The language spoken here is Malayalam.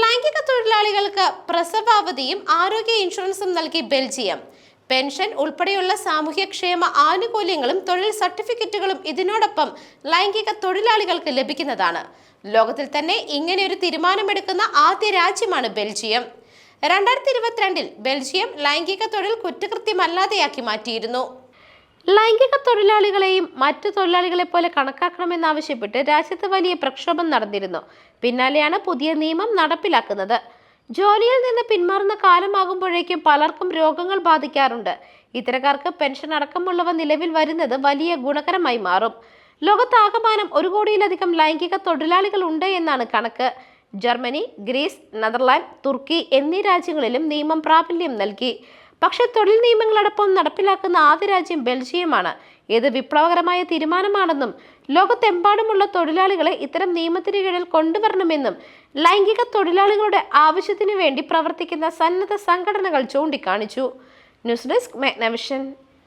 ലൈംഗിക തൊഴിലാളികൾക്ക് പ്രസവാവധിയും ആരോഗ്യ ഇൻഷുറൻസും നൽകി ബെൽജിയം. പെൻഷൻ ഉൾപ്പെടെയുള്ള സാമൂഹ്യക്ഷേമ ആനുകൂല്യങ്ങളും തൊഴിൽ സർട്ടിഫിക്കറ്റുകളും ഇതിനോടൊപ്പം ലൈംഗിക തൊഴിലാളികൾക്ക് ലഭിക്കുന്നതാണ്. ലോകത്തിൽ തന്നെ ഇങ്ങനെയൊരു തീരുമാനമെടുക്കുന്ന ആദ്യ രാജ്യമാണ് ബെൽജിയം. 2022 ബെൽജിയം ലൈംഗിക തൊഴിൽ കുറ്റകൃത്യമല്ലാതെയാക്കി മാറ്റിയിരുന്നു. ലൈംഗിക തൊഴിലാളികളെയും മറ്റു തൊഴിലാളികളെ പോലെ കണക്കാക്കണമെന്നാവശ്യപ്പെട്ട് രാജ്യത്ത് വലിയ പ്രക്ഷോഭം നടന്നിരുന്നു. പിന്നാലെയാണ് പുതിയ നിയമം നടപ്പിലാക്കുന്നത്. ജോലിയിൽ നിന്ന് പിന്മാറുന്ന കാലമാകുമ്പോഴേക്കും പലർക്കും രോഗങ്ങൾ ബാധിക്കാറുണ്ട്. ഇത്തരക്കാർക്ക് പെൻഷൻ അടക്കമുള്ളവ നിലവിൽ വരുന്നത് വലിയ ഗുണകരമായി മാറും. ലോകത്താകമാനം 1 കോടിയിലധികം ലൈംഗിക തൊഴിലാളികൾ ഉണ്ട് എന്നാണ് കണക്ക്. ജർമ്മനി, ഗ്രീസ്, നെതർലാൻഡ്, തുർക്കി എന്നീ രാജ്യങ്ങളിലും നിയമം പ്രാബല്യം നൽകി. പക്ഷേ തൊഴിൽ നിയമങ്ങളടക്കം നടപ്പിലാക്കുന്ന ആദ്യ രാജ്യം ബെൽജിയമാണ്. ഇത് വിപ്ലവകരമായ തീരുമാനമാണെന്നും ലോകത്തെമ്പാടുമുള്ള തൊഴിലാളികളെ ഇത്തരം നിയമത്തിന് കീഴിൽ കൊണ്ടുവരണമെന്നും ലൈംഗിക തൊഴിലാളികളുടെ ആവശ്യത്തിനു വേണ്ടി പ്രവർത്തിക്കുന്ന സന്നദ്ധ സംഘടനകൾ ചൂണ്ടിക്കാണിച്ചു. News desk, മെഗ്നവിഷൻ.